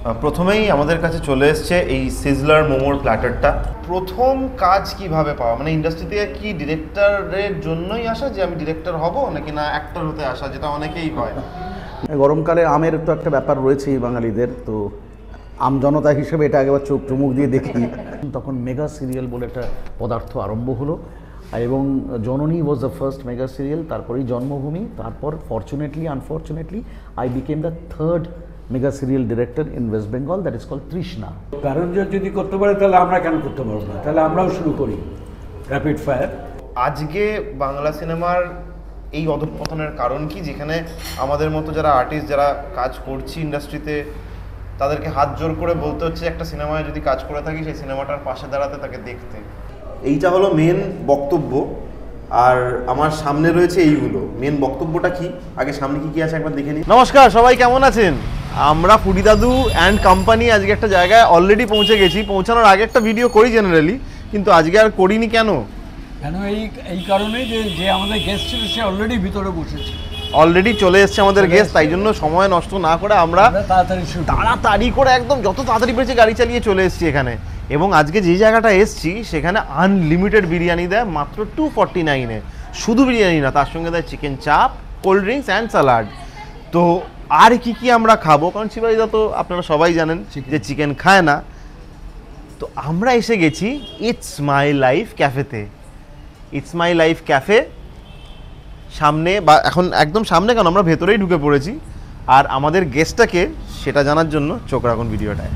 প্রথমেই আমাদের কাছে চলে এসছে এই সিজলার মোমোর প্ল্যাটারটা। প্রথম কাজ কিভাবে পাওয়া, মানে ইন্ডাস্ট্রিতে কি ডিরেক্টরের জন্যই আসা যে আমি ডিরেক্টর হব, নাকি না অ্যাক্টর হতে আসা, যেটা অনেকেই হয়? গরমকালে আমের তো একটা ব্যাপার রয়েছেই বাঙালিদের, তো আম জনতা হিসেবে এটা আগেবার চোখ চুমুক দিয়ে দেখি। তখন মেগা সিরিয়াল বলে একটা পদার্থ আরম্ভ হলো, এবং Janani was the first mega serial, তারপরেই জন্মভূমি, তারপর fortunately unfortunately I became the third mega serial director in West Bengal, that is called Trishna. কারণ যদি করতে পারে তাহলে আমরা কেন করতে পারবো না? তাহলে আমরাও শুরু করি র্যাপিড ফায়ার। আজকে বাংলা সিনেমার এই অধঃপতনের কারণ কি, যেখানে আমাদের মতো যারা আর্টিস্ট, যারা কাজ করছি ইন্ডাস্ট্রিতে, তাদেরকে হাত জোর করে বলতে হচ্ছে একটা সিনেমায় যদি কাজ করে থাকি সেই সিনেমাটার পাশে দাঁড়াতে, তাকে দেখতে। এইটা হলো মেন বক্তব্য, আর আমার সামনে রয়েছে এইগুলো। মেন বক্তব্যটা কি, আগে সামনে কি কি আছে একবার দেখে নিই। নমস্কার, সবাই কেমন আছেন? আমরা ফুডি দাদু অ্যান্ড কোম্পানি আজকে একটা জায়গায় অলরেডি পৌঁছে গেছি। পৌঁছানোর আগে একটা ভিডিও করি জেনারেলি, কিন্তু আজকে আর করিনি। কেন এই কারণে যে আমাদের গেস্ট ছিল সে অলরেডি ভিতরে বসেছে, অলরেডি চলে এসছে আমাদের গেস্ট, তাই জন্য সময় নষ্ট না করে আমরা তাড়াতাড়ি করে একদম যত তাড়াতাড়ি পেরেছি গাড়ি চালিয়ে চলে এসেছি এখানে। এবং আজকে যে জায়গাটা এসছি সেখানে আনলিমিটেড বিরিয়ানি দেয় মাত্র 249-এ। শুধু বিরিয়ানি না, তার সঙ্গে দেয় চিকেন চাপ, কোল্ড ড্রিঙ্কস অ্যান্ড স্যালাড। তো আর কি কি আমরা খাবো, কারণ শিবাইদা তো আপনারা সবাই জানেন যে চিকেন খায় না। তো আমরা এসে গেছি ইটস মাই লাইফ ক্যাফেতে। ইটস মাই লাইফ ক্যাফে সামনে, বা এখন একদম সামনে কেন, আমরা ভেতরেই ঢুকে পড়েছি। আর আমাদের গেস্টটাকে সেটা জানার জন্য চোখ রাখুন ভিডিওটায়।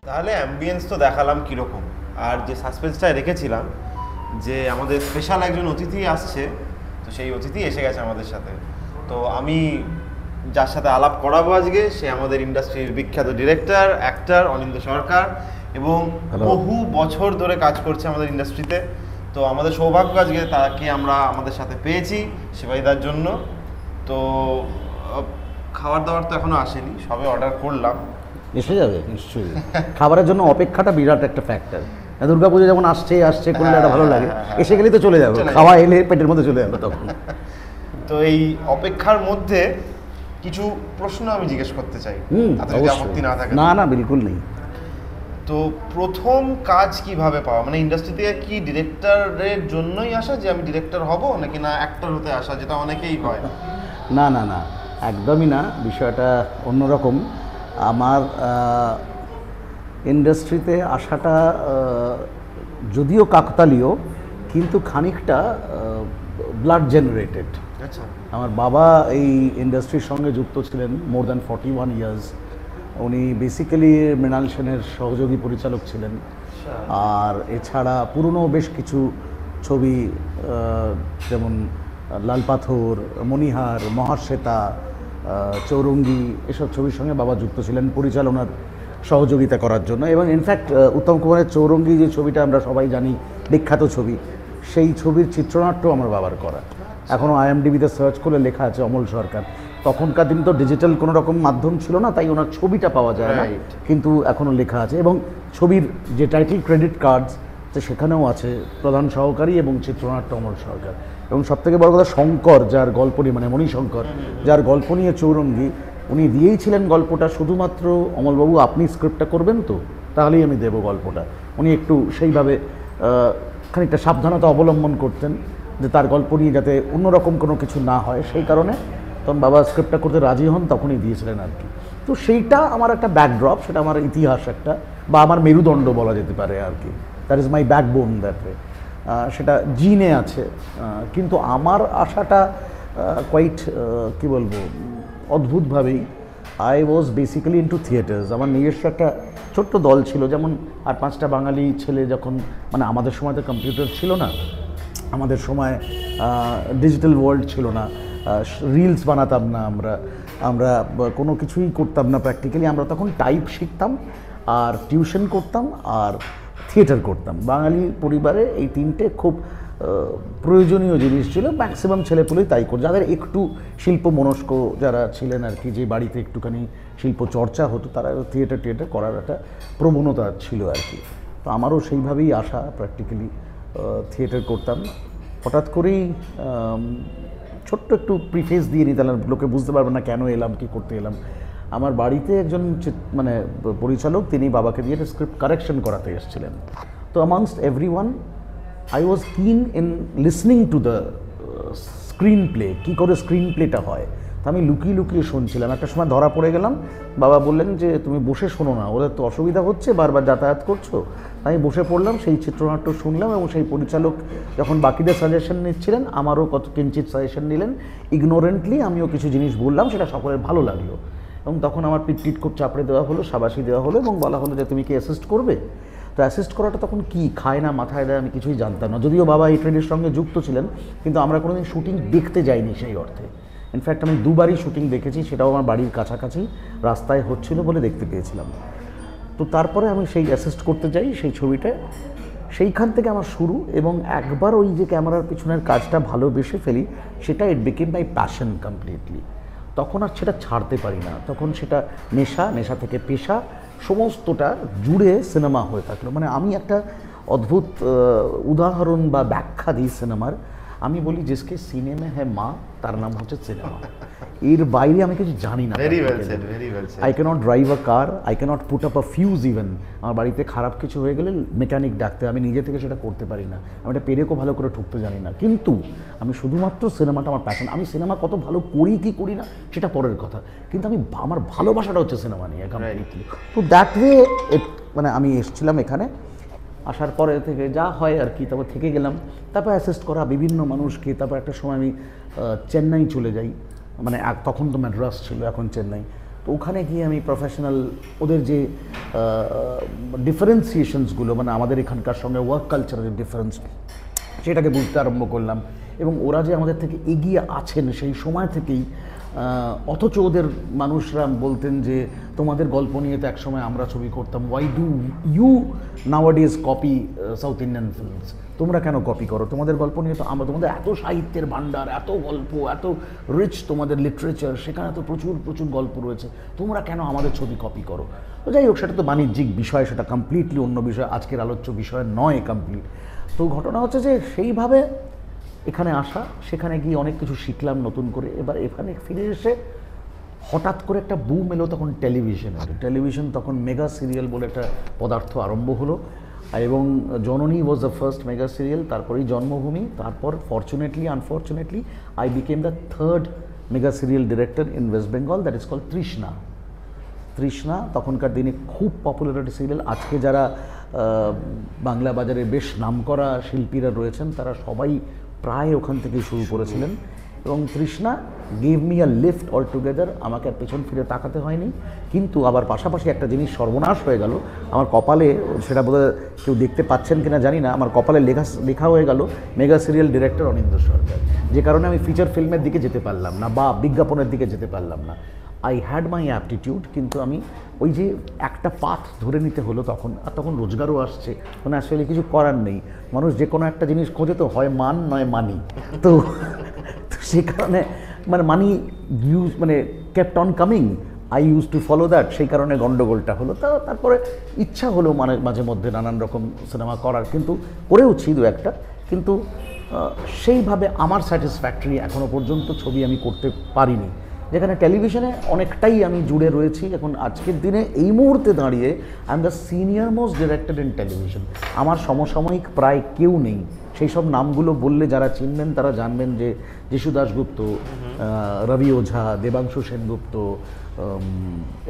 তাহলে অ্যাম্বিয়েন্স তো দেখালাম কীরকম, আর যে সাসপেন্সটা রেখেছিলাম যে আমাদের স্পেশাল একজন অতিথি আসছে, তো সেই অতিথি এসে গেছে আমাদের সাথে। তো আমি যার সাথে আলাপ করাবো আজকে, সে আমাদের ইন্ডাস্ট্রির বিখ্যাত ডিরেক্টর, অ্যাক্টর অনিন্দ্য সরকার, এবং বহু বছর ধরে কাজ করছে আমাদের ইন্ডাস্ট্রিতে। তো আমাদের সৌভাগ্য আজকে তাকে আমরা আমাদের সাথে পেয়েছি শিবাইদার জন্য। তো খাবার দাবার তো এখনও আসেনি, সবে অর্ডার করলাম, এসে যাবে নিশ্চয়ই। খাবারের জন্য অপেক্ষাটা বিরাট একটা ফ্যাক্টর। দুর্গাপুজো যেমন আসছে করলে একটা ভালো লাগে, এসে গেলেই তো চলে যাবে, খাওয়া এলে পেটের মধ্যে চলে যাবে তখন। তো এই অপেক্ষার মধ্যে কিছু প্রশ্ন আমি জিজ্ঞেস করতে চাই, যদি আপত্তি না থাকে। না না, বিলকুল নেই। তো প্রথম কাজ কিভাবে পাওয়া, মানে ইন্ডাস্ট্রিতে কি ডিরেক্টরের জন্যই আসা যে আমি ডিরেক্টর হব, নাকি না অ্যাক্টর হতে আসা, যেটা অনেকেই হয়? না না না, একদমই না, বিষয়টা অন্যরকম। আমার ইন্ডাস্ট্রিতে আসাটা যদিও কাকতালীয়, কিন্তু খানিকটা ব্লাড জেনারেটেড। আচ্ছা। আমার বাবা এই ইন্ডাস্ট্রির সঙ্গে যুক্ত ছিলেন মোর দ্যান 41 ইয়ার্স। উনি বেসিক্যালি মৃণাল সেনের সহযোগী পরিচালক ছিলেন। আর এছাড়া পুরনো বেশ কিছু ছবি, যেমন লাল পাথর, মণিহার, মহাশ্বেতা, চৌরঙ্গি, এসব ছবির সঙ্গে বাবা যুক্ত ছিলেন পরিচালনার সহযোগিতা করার জন্য। এবং ইনফ্যাক্ট উত্তম কুমারের চৌরঙ্গি যে ছবিটা আমরা সবাই জানি, বিখ্যাত ছবি, সেই ছবির চিত্রনাট্য আমার বাবার করা। এখনও IMDb-তে সার্চ করলে লেখা আছে অমল সরকার। তখনকার দিন তো ডিজিটাল কোনো রকম মাধ্যম ছিল না, তাই ওনার ছবিটা পাওয়া যায় না, কিন্তু এখনও লেখা আছে। এবং ছবির যে টাইটেল ক্রেডিট কার্ডস, তো সেখানেও আছে প্রধান সহকারী এবং চিত্রনাট্য অমল সরকার। এবং সবথেকে বড় কথা, শঙ্কর, যার গল্প নিয়ে, মানে মণিশঙ্কর, যার গল্প নিয়ে চৌরঙ্গি, উনি দিয়েইছিলেন গল্পটা শুধুমাত্র, অমলবাবু আপনি স্ক্রিপ্টটা করবেন তো, তাহলেই আমি দেবো গল্পটা। উনি একটু সেইভাবে খানিকটা সাবধানতা অবলম্বন করতেন যে তার গল্প নিয়ে যাতে অন্যরকম কোনো কিছু না হয়, সেই কারণে তখন বাবা স্ক্রিপ্টটা করতে রাজি হন, তখনই দিয়েছিলেন আর কি। তো সেইটা আমার একটা ব্যাকড্রপ, সেটা আমার ইতিহাস একটা, বা আমার মেরুদণ্ড বলা যেতে পারে আর কি। That is my backbone, that way. সেটা জিনে আছে। কিন্তু আমার আশাটা কোয়াইট কী বলবো, অদ্ভুতভাবেই I was basically into theatres. আমার নিজস্ব একটা ছোট্ট দল ছিল, যেমন আর 5টা বাঙালি ছেলে, যখন মানে আমাদের সময় তো কম্পিউটার ছিল না, আমাদের সময় ডিজিটাল ওয়ার্ল্ড ছিল না, রিলস বানাতাম না আমরা, আমরা কোনো কিছুই করতাম না প্র্যাকটিক্যালি। আমরা তখন টাইপ শিখতাম আর টিউশন করতাম আর থিয়েটার করতাম। বাঙালি পরিবারে এই তিনটে খুব প্রয়োজনীয় জিনিস ছিল। ম্যাক্সিমাম ছেলেপুলেই তাই করে, যাদের একটু শিল্প মনস্ক যারা ছিলেন আর কি, যে বাড়িতে একটুখানি শিল্প চর্চা হতো, তারা থিয়েটার করার একটা প্রবণতা ছিল আর কি। তো আমারও সেইভাবেই আসা, প্র্যাকটিক্যালি থিয়েটার করতাম। হঠাৎ করেই ছোট্ট একটু প্রিফেস দিয়ে নিই, তাহলে লোকে বুঝতে পারবে না কেন এলাম, কী করতে এলাম। আমার বাড়িতে একজন মানে পরিচালক, তিনি বাবাকে দিয়ে একটা স্ক্রিপ্ট কারেকশন করাতে এসেছিলেন। তো amongst everyone I was keen in listening to the screenplay, কী করে স্ক্রিন প্লেটা হয়। তো আমি লুকিয়ে লুকিয়ে শুনছিলাম। একটা সময় ধরা পড়ে গেলাম। বাবা বললেন যে তুমি বসে শোনো না, ওদের তো অসুবিধা হচ্ছে, বারবার যাতায়াত করছো। আমি বসে পড়লাম, সেই চিত্রনাট্য শুনলাম, এবং সেই পরিচালক যখন বাকিদের সাজেশন নিচ্ছিলেন, আমারও কত কিঞ্চিত সাজেশন নিলেন। ইগনোরেন্টলি আমিও কিছু জিনিস বললাম, সেটা সকলের ভালো লাগলো। এবং তখন আমার পিট খুব চাপড়ে দেওয়া হলো, শাবাশি দেওয়া হলো, এবং বলা হলো যে তুমি কি অ্যাসিস্ট করবে। তো অ্যাসিস্ট করাটা তখন কি খায় না মাথায় দেয় আমি কিছুই জানতাম না। যদিও বাবা এই ট্রেডের সঙ্গে যুক্ত ছিলেন, কিন্তু আমরা কোনোদিন শুটিং দেখতে যাইনি সেই অর্থে। ইনফ্যাক্ট আমি দুবারই শুটিং দেখেছি, সেটাও আমার বাড়ির কাছাকাছি রাস্তায় হচ্ছিল বলে দেখতে পেয়েছিলাম। তো তারপরে আমি সেই অ্যাসিস্ট করতে যাই সেই ছবিটায়, সেইখান থেকে আমার শুরু। এবং একবার ওই যে ক্যামেরার পিছনের কাজটা ভালোবেসে ফেলি, সেটা ইট বিকেম মাই প্যাশন কমপ্লিটলি। তখন আর সেটা ছাড়তে পারি না, তখন সেটা নেশা, নেশা থেকে পেশা, সমস্তটা জুড়ে সিনেমা হয়ে থাকলো। মানে আমি একটা অদ্ভুত উদাহরণ বা ব্যাখ্যা দিই সিনেমার। আমি বলি জিসকে সিনেমা হ্যাঁ মা, তার নাম হচ্ছে সিনেমা। এর বাইরে আমি কিছু জানি না। I can't drive a car, I can't put up a fuse even. আমার বাড়িতে খারাপ কিছু হয়ে গেলে মেকানিক ডাকতে, আমি নিজে থেকে সেটা করতে পারি না। আমি এটা পেরেকও ভালো করে ঠুকতে জানি না। কিন্তু আমি শুধুমাত্র সিনেমাটা আমার প্যাশন। আমি সিনেমা কত ভালো করি কি করি না সেটা পরের কথা, কিন্তু আমি আমার ভালোবাসাটা হচ্ছে সিনেমা নিয়ে কমপ্লিটলি। তো দ্যাট ওয়ে মানে আমি এসেছিলাম এখানে, আসার পরে থেকে যা হয় আর কি, তারপর থেকে গেলাম। তারপর অ্যাসিস্ট করা বিভিন্ন মানুষকে। তারপর একটা সময় আমি চেন্নাই চলে যাই, মানে তখন তো ম্যাড্রাস ছিল, এখন চেন্নাই। তো ওখানে গিয়ে আমি প্রফেশনাল ওদের যে ডিফারেন্সিয়েশনসগুলো, মানে আমাদের এখানকার সঙ্গে ওয়ার্ক কালচারের ডিফারেন্স, সেটাকে বুঝতে আরম্ভ করলাম। এবং ওরা যে আমাদের থেকে এগিয়ে আছেন সেই সময় থেকেই, অথচ ওদের মানুষরা বলতেন যে তোমাদের গল্প নিয়ে তো একসময় আমরা ছবি করতাম, why do you nowadays copy South Indian films, তোমরা কেন কপি করো, তোমাদের গল্প নিয়ে তো আমরা, তোমাদের এত সাহিত্যের ভাণ্ডার, এত গল্প, এত রিচ তোমাদের লিটারেচার, সেখানে তো প্রচুর প্রচুর গল্প রয়েছে, তোমরা কেন আমাদের ছবি কপি করো। তো যাই হোক, সেটা তো বাণিজ্যিক বিষয়, সেটা কমপ্লিটলি অন্য বিষয়, আজকের আলোচ্য বিষয় নয় কমপ্লিট। তো ঘটনা হচ্ছে যে সেইভাবে এখানে আসা, সেখানে গিয়ে অনেক কিছু শিখলাম নতুন করে। এবার এখানে ফিরে এসে হঠাৎ করে একটা বুম এলো তখন টেলিভিশনের। টেলিভিশন তখন মেগা সিরিয়াল বলে একটা পদার্থ আরম্ভ হলো, এবং Janani was the first mega serial, তারপরেই জন্মভূমি, তারপর fortunately unfortunately I became the third mega serial director in West Bengal, that is called Trishna. Trishna তখনকার দিনে খুব পপুলার সিরিয়াল। আজকে যারা বাংলা বাজারে বেশ নামকরা শিল্পীরা রয়েছেন, তারা সবাই প্রায় ওখান থেকেই শুরু করেছিলেন। এবং Trishna give me a lift all together, আমাকে আর পেছন ফিরে তাকাতে হয়নি। কিন্তু আবার পাশাপাশি একটা জিনিস সর্বনাশ হয়ে গেল আমার কপালে, সেটা বোধহয় কেউ দেখতে পাচ্ছেন কিনা জানি না, আমার কপালে লেখা হয়ে গেল মেগা সিরিয়াল ডিরেক্টর অনিন্দ্য সরকার, যে কারণে আমি ফিচার ফিল্মের দিকে যেতে পারলাম না বা বিজ্ঞাপনের দিকে যেতে পারলাম না। আই হ্যাড মাই অ্যাপটিটিউড, কিন্তু আমি ওই যে একটা পাথ ধরে নিতে হলো তখন, আর তখন রোজগারও আসছে, মানে আসলে কিছু করার নেই। মানুষ যে কোনো একটা জিনিস খোঁজে তো হয় মান নয় মানি, তো সে কারণে মানে মানি মানে kept on coming, I use to follow that, সেই কারণে গণ্ডগোলটা হলো। তারপরে ইচ্ছা হলো মানে মাঝে মধ্যে নানান রকম সিনেমা করার, কিন্তু করেওছি দু একটা, কিন্তু সেইভাবে আমার স্যাটিসফ্যাক্টরি এখনও পর্যন্ত ছবি আমি করতে পারিনি। যেখানে টেলিভিশনে অনেকটাই আমি জুড়ে রয়েছি। এখন আজকের দিনে এই মুহূর্তে দাঁড়িয়ে I am the senior most director in television. আমার সমসাময়িক প্রায় কেউ নেই। সেই সব নামগুলো বললে যারা চিনবেন তারা জানবেন যে যিশু দাশগুপ্ত, রবি ওঝা, দেবাংশু সেনগুপ্ত,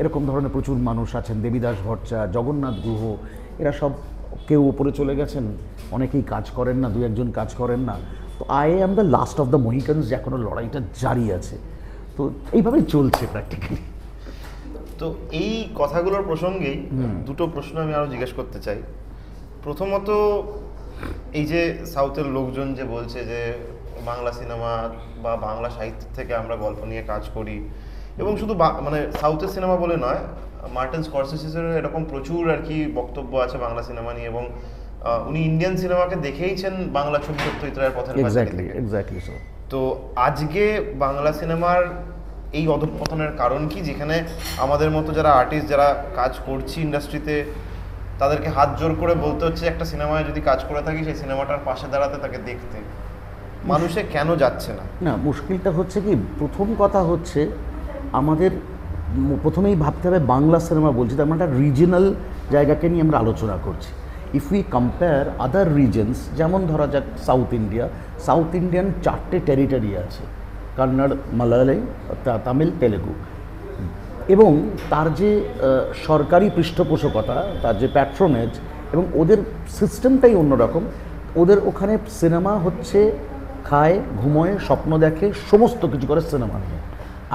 এরকম ধরনের প্রচুর মানুষ আছেন, দেবীদাস ভট্টাচার্য, জগন্নাথ গুহ, এরা সব কেউ ওপরে চলে গেছেন, অনেকেই কাজ করেন না, দু একজন কাজ করেন না। তো I am the last of the Mohicans, যে এখনও লড়াইটা জারি আছে। তো এইভাবেই চলছে প্র্যাকটিক্যালি। তো এই কথাগুলোর প্রসঙ্গেই দুটো প্রশ্ন আমি আরও জিজ্ঞেস করতে চাই। প্রথমত, এই যে সাউথের লোকজন যে বলছে যে বাংলা সিনেমা বা বাংলা সাহিত্য থেকে আমরা গল্প নিয়ে কাজ করি, এবং শুধু মানে সাউথের সিনেমা বলে নয়, মার্টিন স্করসেসিসের এরকম প্রচুর আর কি বক্তব্য আছে বাংলা সিনেমা নিয়ে, এবং উনি ইন্ডিয়ান সিনেমাকে দেখেইছেন বাংলা ছবি সত্যজিৎ রায়ের পথের পাঁচালী। Exactly so. তো আজকে বাংলা সিনেমার এই অধঃপতনের কারণ কি, যেখানে আমাদের মতো যারা আর্টিস্ট যারা কাজ করছি ইন্ডাস্ট্রিতে, তাদেরকে হাত জোর করে বলতে হচ্ছে একটা সিনেমায় যদি কাজ করে থাকি সেই সিনেমাটার পাশে দাঁড়াতে, তাকে দেখতে, মানুষে কেন যাচ্ছে না? না, মুশকিলটা হচ্ছে কি, প্রথম কথা হচ্ছে আমাদের প্রথমেই ভাবতে হবে বাংলা সিনেমা বলছি তার মানে একটা রিজিনাল জায়গাকে নিয়ে আমরা আলোচনা করছি। If we compare other reasons, যেমন ধরা যাক সাউথ ইন্ডিয়ান 4টে টেরিটরি আছে, কন্নড়, মালায়ালি, তামিল, তেলেগু, এবং তার যে সরকারি পৃষ্ঠপোষকতা, তার যে প্যাট্রোনেজ, এবং ওদের সিস্টেমটাই অন্যরকম। ওদের ওখানে সিনেমা হচ্ছে খায়, ঘুমোয়, স্বপ্ন দেখে, সমস্ত কিছু করে সিনেমা নিয়ে।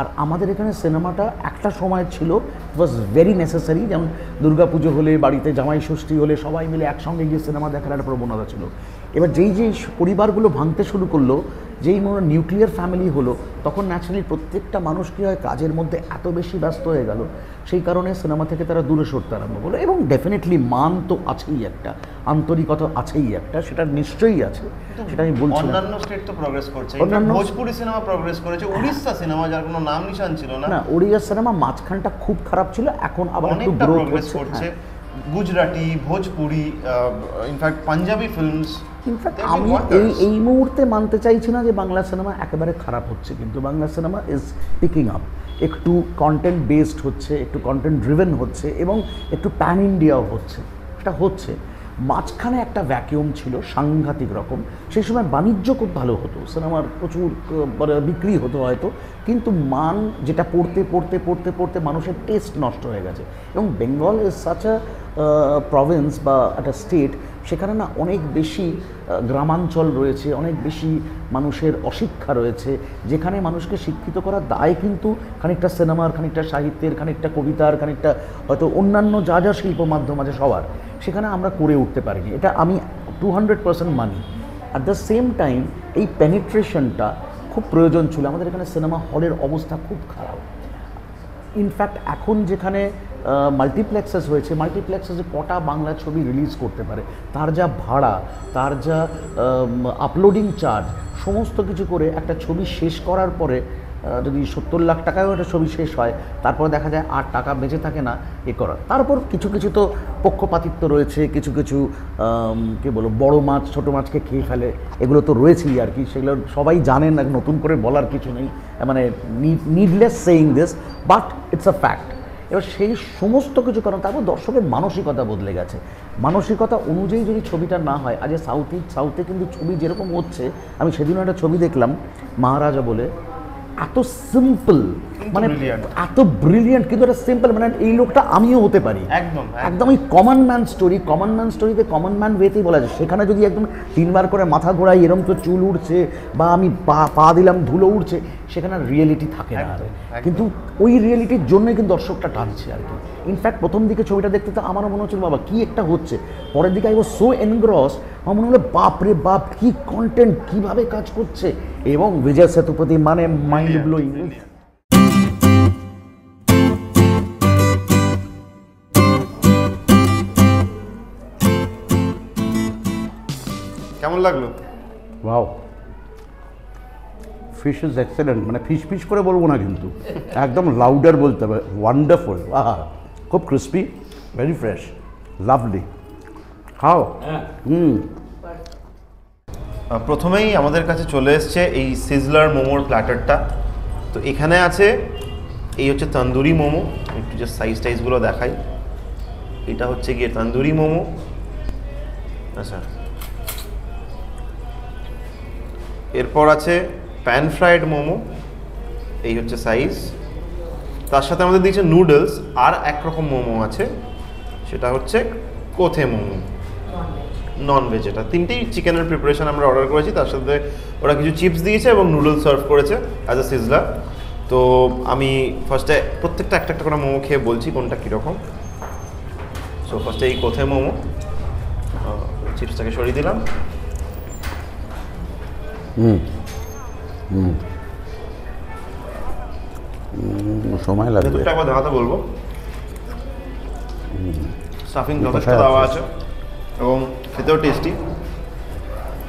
আর আমাদের এখানে সিনেমাটা একটা সময় ছিল, ওয়াজ ভেরি নেসেসারি, যেমন দুর্গাপুজো হলে, বাড়িতে জামাই ষষ্ঠী হলে সবাই মিলে একসঙ্গে গিয়ে সিনেমা দেখার একটা প্রবণতা ছিল। এবার যেই পরিবারগুলো ভাঙতে শুরু করলো, যেই নিউক্লিয়ার ফ্যামিলি হলো, তখন ন্যাচারালি প্রত্যেকটা মানুষ কী হয়, কাজের মধ্যে এত বেশি ব্যস্ত হয়ে গেল, সেই কারণে সিনেমা থেকে তারা দূরে সরতে আরম্ভ করলো। এবং ডেফিনেটলি মান তো আছেই একটা, আন্তরিকতা আছেই একটা, সেটা নিশ্চয়ই আছে, সেটা আমি বলছি। অন্যান্য স্টেট তো প্রোগ্রেস করছে, ভোজপুরি সিনেমা প্রোগ্রেস করেছে, উড়িষ্যা সিনেমা যার কোনো নাম নিশান ছিল না, ওড়িয়া সিনেমা মাঝখানটা খুব খারাপ ছিল, এখন আবার একটু গ্রোথ করছে। Gujarati, Bhojpuri, in fact Punjabi films. In fact আমি এই মুহূর্তে মানতে চাইছি না যে বাংলা সিনেমা একেবারে খারাপ হচ্ছে, কিন্তু Bangla cinema is picking up, একটু কন্টেন্ট বেসড হচ্ছে, একটু কন্টেন্ট ড্রিভেন হচ্ছে, এবং একটু প্যান ইন্ডিয়াও হচ্ছে, সেটা হচ্ছে। মাঝখানে একটা ভ্যাকিউম ছিল সাংঘাতিক রকম, সেই সময় বাণিজ্য খুব ভালো হতো, সিনেমার প্রচুর বিক্রি হতো হয়তো, কিন্তু মান যেটা পড়তে পড়তে পড়তে পড়তে মানুষের টেস্ট নষ্ট হয়ে গেছে। এবং Bengal is such a Province বা একটা স্টেট, সেখানে না অনেক বেশি গ্রামাঞ্চল রয়েছে, অনেক বেশি মানুষের অশিক্ষা রয়েছে, যেখানে মানুষকে শিক্ষিত করার দায় কিন্তু খানিকটা সিনেমার, খানিকটা সাহিত্যের, খানিকটা কবিতার, খানিকটা হয়তো অন্যান্য যা যা শিল্প মাধ্যম আছে সবার, সেখানে আমরা করে উঠতে পারিনি, এটা আমি 200% মানি। অ্যাট দ্য সেম টাইম এই পেনিট্রেশনটা খুব প্রয়োজন ছিল। আমাদের এখানে সিনেমা হলের অবস্থা খুব খারাপ। ইনফ্যাক্ট এখন যেখানে মাল্টিপ্লেক্সেস হয়েছে, মাল্টিপ্লেক্সেসে কটা বাংলা ছবি রিলিজ করতে পারে, তার যা ভাড়া, তার যা আপলোডিং চার্জ, সমস্ত কিছু করে একটা ছবি শেষ করার পরে যদি 70 লাখ টাকায়ও একটা ছবি শেষ হয়, তারপর দেখা যায় আর টাকা বেঁচে থাকে না এ করার। তারপর কিছু কিছু তো পক্ষপাতিত্ব রয়েছে, কিছু কিছু কী বলবো, বড় মাছ ছোটো মাছকে খেয়ে ফেলে, এগুলো তো রয়েছেই আর কি, সেগুলো সবাই জানেন, নতুন করে বলার কিছু নেই, মানে needless saying this, but it's a fact. এবার সেই সমস্ত কিছু কারণ, তারপর দর্শকের মানসিকতা বদলে গেছে, মানসিকতা অনুযায়ী যদি ছবিটা না হয়, আজ সাউথে কিন্তু ছবি যেরকম হচ্ছে, আমি সেদিন একটা ছবি দেখলাম মহারাজা বলে, এত সিম্পল, মানে এত ব্রিলিয়েন্ট, কিন্তু এটা সিম্পল, মানে এই লোকটা আমিও হতে পারি, একদম এই কমন ম্যান স্টোরিতে কমন ম্যান ওয়েতেই বলা যায়। সেখানে যদি একদম 3বার করে মাথা ঘোরাই, এরম তো চুল উঠছে, বা আমি পা দিলাম ধুলো উঠছে, সেখানে রিয়েলিটি থাকে না। কিন্তু ওই রিয়েলিটির জন্যই কিন্তু দর্শকটা টানছে আর কি। ইনফ্যাক্ট প্রথম দিকে ছবিটা দেখতে তো আমারও মনে হচ্ছিল বাবা কী একটা হচ্ছে, পরের দিকে আই ওয়াজ সো এনগ্রস, আমার মনে হলো বাপ রে বাপ, কী কন্টেন্ট, কীভাবে কাজ করছে, এবং বিজয় সেতুপতি মানে মাইন্ড ব্লোয়িং। কেমন লাগলো? ওয়াও, ফিশ ইজ এক্সেলেন্ট, মানে ফিশ করে বলবো না, কিন্তু একদম লাউডার বলতে হবে, ওয়ান্ডারফুল। খুব ক্রিস্পি, ভেরি ফ্রেশ, লাভলি। খাও। প্রথমেই আমাদের কাছে চলে এসছে এই সিজলার মোমোর প্ল্যাটারটা। তো এখানে আছে, এই হচ্ছে তন্দুরি মোমো, একটু যে সাইজগুলো দেখাই, এটা হচ্ছে গিয়ে তন্দুরি মোমো। আচ্ছা, এরপর আছে প্যান ফ্রাইড মোমো, এই হচ্ছে সাইজ। তার সাথে আমাদের দিয়েছে নুডলস, আর একরকম মোমো আছে, সেটা হচ্ছে কোথে মোমো, ননভেজ। এটা তিনটেই চিকেনের প্রিপারেশন আমরা অর্ডার করেছি, তার সাথে ওরা কিছু চিপস দিয়েছে এবং নুডলস সার্ভ করেছে অ্যাজ এ সিজলার। তো আমি ফার্স্টে প্রত্যেকটা একটা একটা করে মোমো খেয়ে বলছি কোনটা কীরকম। সো ফার্স্টে এই কোথে মোমো, চিপসটাকে সরিয়ে দিলাম। সময় লাগবে। ভেতরটা একবার দেখাতে বলবো। স্টাফিং যথেষ্ট কোথায় দেওয়া আছে? আছে এবং খেতেও টেস্টি।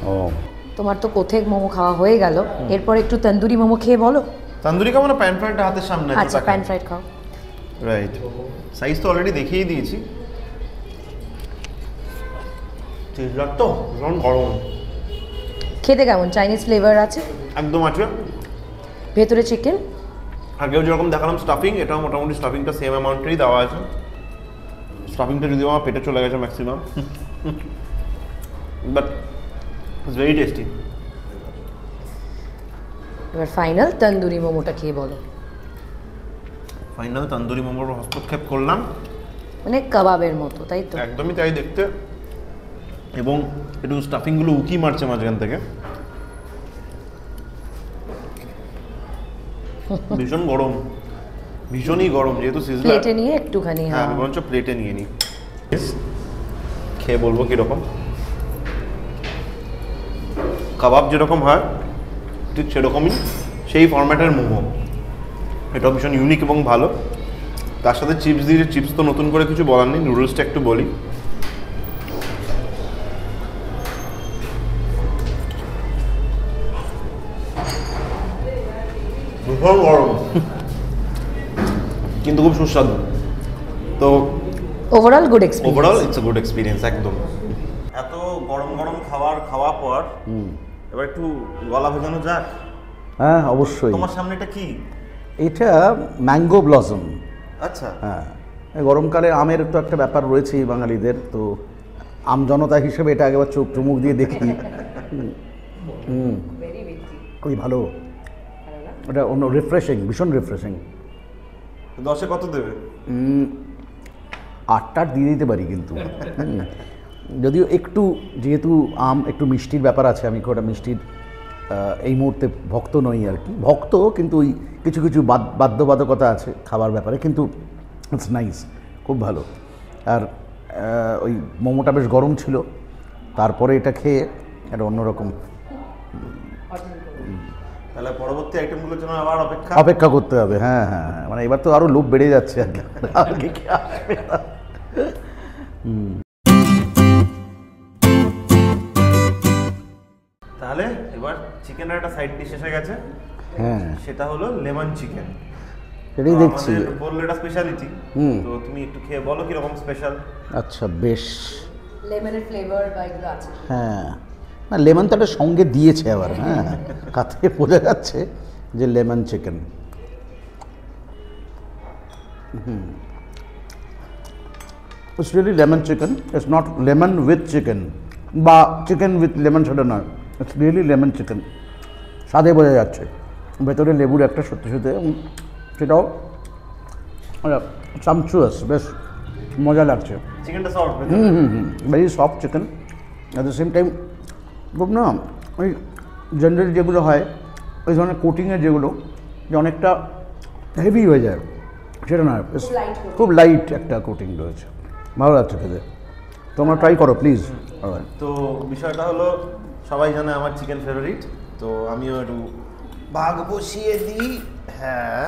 ও তোমার তো কোথেক মোমো খাওয়া হয়ে গেল, এরপর একটু তন্দুরি মোমো খেয়ে বলো। তন্দুরি খাবো না প্যান ফ্রাইডটা হাতের সামনে আছে? আচ্ছা প্যান ফ্রাইড খাও। রাইট, সাইজ তো অলরেডি দেখিয়ে দিয়েছি। চিজলার তো ভীষণ গরম, খেতে কেমন? চাইনিজ ফ্লেভার আছে, একদম আছে। ভেতরে চিকেন। আগেও যেরকম দেখালাম স্টাফিং, এটাও মোটামুটি স্টাফিংটা সেম অ্যামাউন্টেরই দেওয়া আছে। স্টাফিংটা যদিও আমার পেটে চলে গেছে maximum, but it's very tasty. এবার ফাইনাল তন্দুরি মোমোটা খেয়ে বলো। ফাইনাল তন্দুরি মোমোর হস্তক্ষেপ করলাম, মানে কাবাবের মতো, তাই তো? একদমই তাই দেখতে। এবং একটু স্টাফিংগুলো উকি মারছে মাঝখান থেকে। ভীষণ গরম, ভীষণই গরম, যেহেতু সিজলার। প্লেটে নিয়ে একটুখানি। হ্যাঁ, আমি বরঞ্চ প্লেটে নিয়ে নিই, খেয়ে বলবো কীরকম। কাবাব যেরকম হয় ঠিক সেরকমই, সেই ফরম্যাটের মোমো। এটাও ভীষণ ইউনিক এবং ভালো। তার সাথে চিপস দিয়ে, চিপস তো নতুন করে কিছু বলার নেই, নুডলসটা একটু বলি। ভীষণ গরম কিন্তু খুব সুস্বাদু। তো overall good experience. Overall it's a good experience একদম। এত গরম গরম খাওয়ার পর এবার একটু গলা ভেজানো যাক। হ্যাঁ অবশ্যই। তোমার সামনে এটা কি? এটা ম্যাঙ্গো ব্লসম। আচ্ছা, হ্যাঁ, এই গরমকালে আমের তো একটা ব্যাপার রয়েছেই বাঙালিদের, তো আম জনতা হিসেবে এটা একবার চোখ চুমুক দিয়ে দেখি। খুবই ভালো, এটা অন্য রিফ্রেশিং, ভীষণ রিফ্রেশিং। 10-এ কত দেবে? 8টা দিয়ে দিতে পারি কিন্তু। যদিও একটু, যেহেতু আম একটু মিষ্টির ব্যাপার আছে, আমি খুব একটা মিষ্টির এই মুহূর্তে ভক্ত নই আর কি। ভক্ত কিন্তু ওই কিছু কিছু বাধ্যবাধকতা আছে খাবার ব্যাপারে, কিন্তু ইটস নাইস, খুব ভালো। আর ওই মোমোটা বেশ গরম ছিল, তারপরে এটা খেয়ে একটা অন্যরকম। তাহলে পরবর্তী আইটেমগুলোর জন্য আবার অপেক্ষা করতে হবে। হ্যাঁ হ্যাঁ হ্যাঁ, মানে এবার তো আরও লোভ বেড়ে যাচ্ছে আর কি, আর কি কি আসবে না। তাহলে এবার চিকেনের একটা সাইড ডিশ এসে গেছে, হ্যাঁ সেটা হলো লেমন চিকেন। সেটাই দেখছি। বললে এটা স্পেশালিটি, তো তুমি একটু খেয়ে বলো কিরকম স্পেশাল। আচ্ছা বেশ। লেমনের ফ্লেভার বা এগুলো আছে। হ্যাঁ, না লেমন তো একটা সঙ্গে দিয়েছে আবার। হ্যাঁ, কাছে বোঝা যাচ্ছে যে lemon chicken. It's really lemon chicken, it's not lemon with chicken বা চিকেন উইথ লেমন, সেটা নয়। ইটস রিয়েলি লেমন চিকেন, স্বাদে বোঝা যাচ্ছে। ভেতরে লেবুর একটা সত্যি সত্যি, সেটাও সামচুয়াস, বেশ মজা লাগছে। চিকেনটা soft, very soft chicken. At the same time খুব না ওই জেনারেল যেগুলো হয় ওই ধরনের কোটিংয়ের যেগুলো, যে অনেকটা হেভি হয়ে যায়, সেটা নয়, খুব লাইট একটা কোটিং রয়েছে, ভালো লাগছে খেতে। তোমরা ট্রাই করো প্লিজ। তো বিষয়টা হলো, সবাই জানে আমার চিকেন ফেভারিট, তো আমিও একটু ভাগ বসিয়ে দিই। হ্যাঁ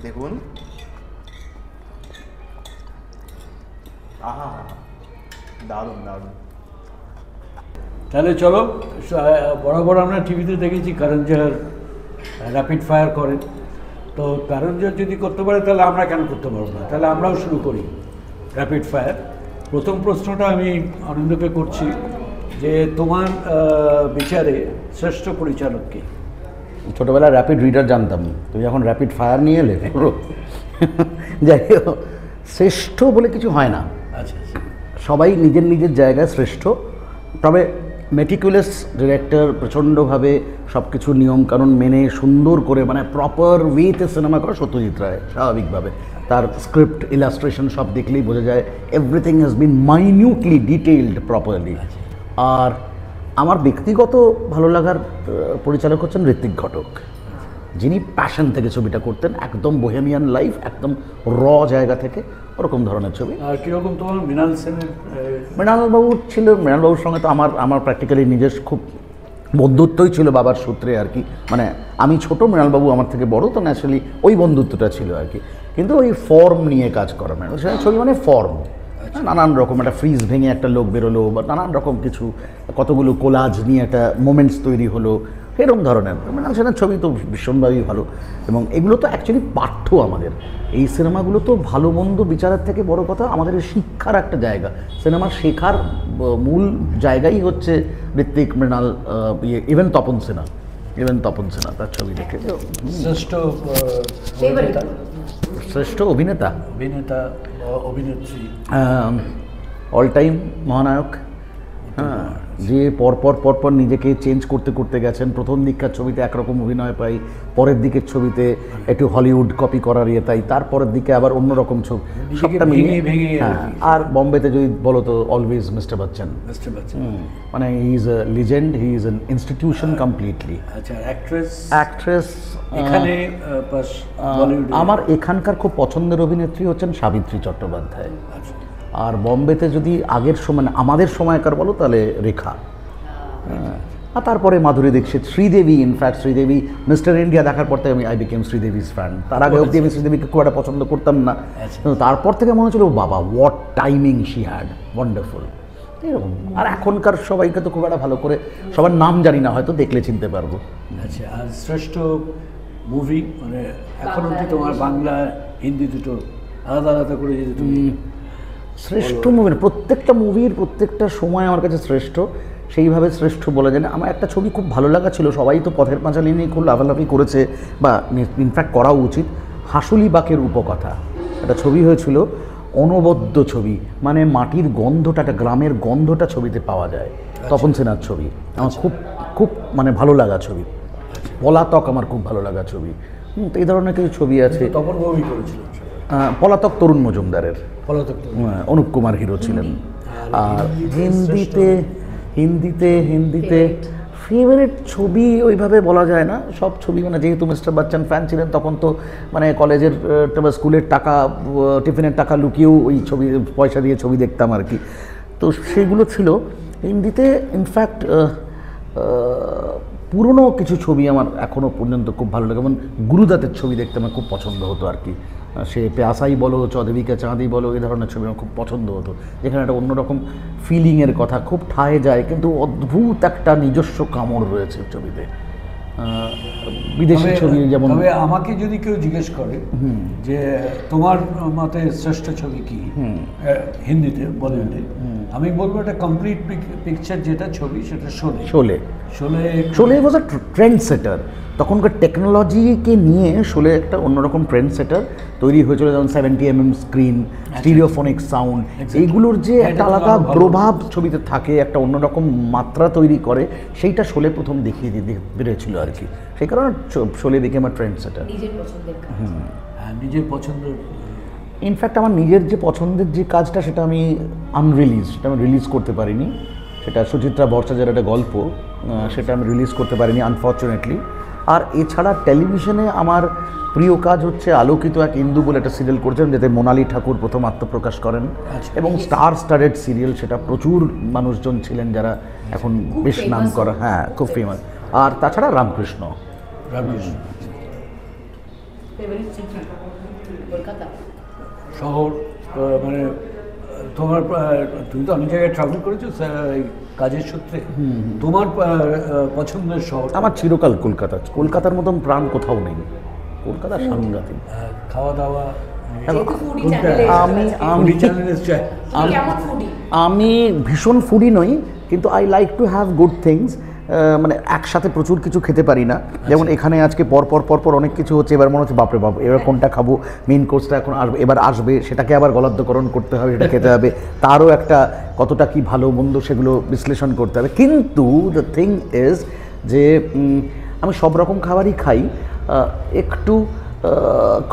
দেখুন, আহা দারুণ দারুণ। তাহলে চলো, বরাবর আমরা টিভিতে দেখেছি করণ জোহর র্যাপিড ফায়ার করেন, তো করণ জোহর যদি করতে পারে তাহলে আমরা কেন করতে পারবো না? তাহলে আমরাও শুরু করি র্যাপিড ফায়ার। প্রথম প্রশ্নটা আমি আনন্দকে করছি যে তোমার বিচারে শ্রেষ্ঠ পরিচালক কে? ছোটোবেলায় র্যাপিড রিডার জানতাম, তুমি যখন র্যাপিড ফায়ার নিয়ে এলে পুরো যাই হোক, শ্রেষ্ঠ বলে কিছু হয় না। আচ্ছা, সবাই নিজের নিজের জায়গায় শ্রেষ্ঠ, তবে মেটিকুলাস ডিরেক্টর প্রচণ্ডভাবে সব কিছু নিয়মকানুন মেনে সুন্দর করে, মানে প্রপার ওয়েতে সিনেমা করে সত্যজিৎ রায়, স্বাভাবিকভাবে। তার স্ক্রিপ্ট, ইলাস্ট্রেশন সব দেখলেই বোঝা যায় everything has been minutely detailed properly. আর আমার ব্যক্তিগত ভালো লাগার পরিচালক হচ্ছেন ঋত্বিক ঘটক, যিনি প্যাশন থেকে ছবিটা করতেন, একদম বোহেমিয়ান লাইফ, একদম র জায়গা থেকে, ওরকম ধরনের ছবি। আর কীরকম তোমার মৃণাল সেনের? মৃণালবাবু ছিল, মৃণালবাবুর সঙ্গে তো আমার প্র্যাকটিক্যালি নিজের খুব বন্ধুত্বই ছিল বাবার সূত্রে আর কি। মানে আমি ছোট, মৃণালবাবু আমার থেকে বড়, তো ন্যাচারালি ওই বন্ধুত্বটা ছিল আর কি। কিন্তু ওই ফর্ম নিয়ে কাজ করা, মৃণাল সেনের ছবি মানে ফর্ম, নানান রকম একটা ফ্রিজ ভেঙে একটা লোক বেরোলো, বা নানান রকম কিছু, কতগুলো কোলাজ নিয়ে একটা মোমেন্টস তৈরি হলো, এরকম ধরনের। মৃণাল সেনের ছবি তো ভীষণভাবেই ভালো, এবং এগুলো তো অ্যাকচুয়ালি পাঠ্য আমাদের। এই সিনেমাগুলো তো ভালো মন্দ বিচারের থেকে বড় কথা আমাদের শিক্ষার একটা জায়গা। সিনেমার শেখার মূল জায়গাই হচ্ছে ঋত্বিক, মৃণাল, ইভেন তপন সিনহা তার ছবি দেখে। শ্রেষ্ঠ Favorite? শ্রেষ্ঠ অভিনেতা, অভিনেত্রী, অল টাইম মহানায়ক, হ্যাঁ, যে পরপর নিজেকে চেঞ্জ করতে করতে গেছেন। প্রথম দিককার ছবিতে একরকম অভিনয় পাই, পরের দিকের ছবিতে একটু হলিউড কপি করার ইয়ে, তাই তারপরের দিকে আবার অন্যরকম ছবি, সবটা মিলিয়ে। হ্যাঁ, আর বম্বেতে যদি বলো তো অলওয়েজ মিস্টার বচ্চন। মানে he is a legend, he is an institution completely. আচ্ছা, অ্যাক্ট্রেস এখানে বলিউডে আমার এখানকার খুব পছন্দের অভিনেত্রী হচ্ছেন সাবিত্রী চট্টোপাধ্যায়। আচ্ছা, আর বম্বেতে যদি আগের সময়, আমাদের সময়কার বলো, তাহলে রেখা। আর তারপরে Madhuri Dixit, Sridevi. In fact Sridevi Mister India দেখার পর থেকে আই বিকেম শ্রীদেবীজ ফ্যান। তার আগে অবধি আমি শ্রীদেবীকে খুব একটা পছন্দ করতাম না, কিন্তু তারপর থেকে মনে হচ্ছিল বাবা, what timing she had, wonderful, এরকম। আর এখনকার সবাইকে তো খুব একটা ভালো করে সবার নাম জানি না, হয়তো দেখলে চিনতে পারবো। আচ্ছা, আর শ্রেষ্ঠ মুভি মানে এখন অবধি তোমার বাংলা হিন্দি দুটো আলাদা আলাদা করে যদি তুমি শ্রেষ্ঠ মুভি, প্রত্যেকটা মুভির প্রত্যেকটা সময় আমার কাছে শ্রেষ্ঠ, সেইভাবে শ্রেষ্ঠ বলা যায় না। আমার একটা ছবি খুব ভালো লাগা ছিল, সবাই তো পথের পাঁচালী নিয়ে খুব লাফালাফি করেছে, বা ইনফ্যাক্ট করাও উচিত। হাসুলি বাকের উপকথা, একটা ছবি হয়েছিল, অনবদ্য ছবি, মানে মাটির গন্ধটা, একটা গ্রামের গন্ধটা ছবিতে পাওয়া যায়। তপন সিনহার ছবি, আমার খুব খুব মানে ভালো লাগা ছবি। পলাতক আমার খুব ভালো লাগা ছবি। তো এই ধরনের কিছু ছবি আছে। তপন মুভি করেছিল পলাতক তরুণ মজুমদারের, পলাতক, অনুপ কুমার হিরো ছিলেন। আর হিন্দিতে ফেভারিট ছবি ওইভাবে বলা যায় না, সব ছবি মানে যেহেতু মিস্টার বচ্চন ফ্যান ছিলেন, তখন তো মানে কলেজের স্কুলের টাকা, টিফিনের টাকা লুকিয়েও ওই ছবি, পয়সা দিয়ে ছবি দেখতাম আর কি। তো সেগুলো ছিল হিন্দিতে। ইনফ্যাক্ট পুরনো কিছু ছবি আমার এখনও পর্যন্ত খুব ভালো লাগে, যেমন গুরুদাতের ছবি দেখতে আমার খুব পছন্দ হতো আর কি। সে প্যাসাই বলো, চৌধুরীকে চাঁদি বলো, এই ধরনের ছবি আমার খুব পছন্দ হতো, যেখানে একটা অন্যরকম ফিলিংয়ের কথা খুব ঠায়ে যায়, কিন্তু অদ্ভুত একটা নিজস্ব কামড় রয়েছে ছবিতে। বিদেশি ছবি যেমন। তবে আমাকে যদি কেউ জিজ্ঞেস করে যে তোমার মতে শ্রেষ্ঠ ছবি কি হিন্দিতে, বলিউডে, আমি বলবো একটা কমপ্লিট পিকচার যেটা ছবি, সেটা শোলে ওয়াজ আ ট্রেন্ড সেটার। তখনকার টেকনোলজিকে নিয়ে শোলে একটা অন্যরকম ট্রেন্ড সেটার তৈরি হয়েছিল, যেমন 70mm স্ক্রিন, স্টিরিওফোনিক সাউন্ড, এইগুলোর যে একটা আলাদা প্রভাব ছবিতে থাকে, একটা অন্যরকম মাত্রা তৈরি করে, সেইটা শোলে প্রথম দেখিয়ে বেরিয়েছিল আর কি। সেই কারণে শোলে দেখে আমার ট্রেন্ড সেটার। নিজের পছন্দের, ইনফ্যাক্ট আমার নিজের যে পছন্দের যে কাজটা, সেটা আমি সেটা আমি রিলিজ করতে পারিনি। সেটা সুচিত্রা ভট্টাচার্যের একটা গল্প, সেটা আমি রিলিজ করতে পারিনি আনফর্চুনেটলি। আর এছাড়া টেলিভিশনে আমার প্রিয় কাজ হচ্ছে আলোকিত এক ইন্দু বলে একটা সিরিয়াল করছেন, যাতে মোনালি ঠাকুর প্রথম আত্মপ্রকাশ করেন, এবং স্টারেড সিরিয়াল, সেটা প্রচুর মানুষজন ছিলেন যারা এখন বেশ নাম করা, হ্যাঁ খুব ফেমাস। আর তাছাড়া রামকৃষ্ণ। শহর মানে তোমার, তুমি তো অনেক জায়গায় ট্রাভেল করেছো কাজের সূত্রে, তোমার পছন্দের শহর? আমার চিরকাল কলকাতার মতন প্রাণ কোথাও নেই। কলকাতা সাংঘাতিক। খাওয়া দাওয়া, আমি ভীষণ ফুডি নই, কিন্তু I like to have good things. মানে একসাথে প্রচুর কিছু খেতে পারি না, যেমন এখানে আজকে পরপর অনেক কিছু হচ্ছে, এবার মনে হচ্ছে বাপরে বাপ, এবার কোনটা খাবো, মেইন কোর্সটা এখন এবার আসবে, সেটাকে আবার গলাদ্যকরণ করতে হবে, সেটা খেতে হবে, তারও একটা কতটা কি ভালো মন্দ সেগুলো বিশ্লেষণ করতে হবে। কিন্তু দ্য থিং ইজ যে আমি সব রকম খাবারই খাই, একটু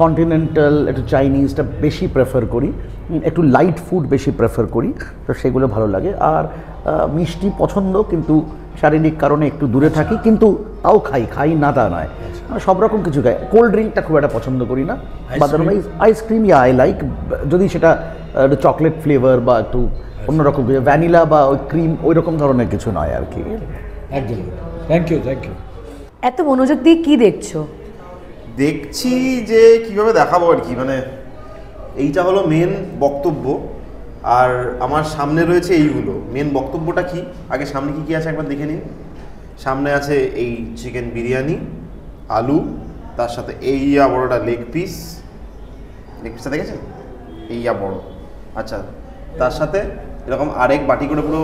কন্টিনেন্টাল, একটু চাইনিজটা বেশি প্রেফার করি, একটু লাইট ফুড বেশি প্রেফার করি, তো সেগুলো ভালো লাগে। আর মিষ্টি পছন্দ, কিন্তু শারীরিক কারণে একটু দূরে থাকি, কিন্তু তাও খাই না তা নয়, সব রকম কিছু খাই। কোল্ড ড্রিঙ্কটা খুব একটা পছন্দ করি না, আদারওয়াইজ আইসক্রিম আই লাইক, যদি সেটা চকলেট ফ্লেভার বা একটু অন্যরকম কিছু, ভ্যানিলা বা ওই ক্রিম ওই রকম ধরনের কিছু নয় আর কি। একদম, থ্যাংক ইউ। এত মনোযোগ দিয়ে কি দেখছো? দেখছি যে কিভাবে দেখাবো আর কি, মানে এইটা হলো মেন বক্তব্য, আর আমার সামনে রয়েছে এইগুলো। মেন বক্তব্যটা কি, আগে সামনে কি আছে একবার দেখে নিন। সামনে আছে এই চিকেন বিরিয়ানি, আলু, তার সাথে এইয়া বড়টা লেগ পিসটা দেখেছেন, এইয়া বড়। আচ্ছা, তার সাথে এরকম আরেক বাটি করে পুরো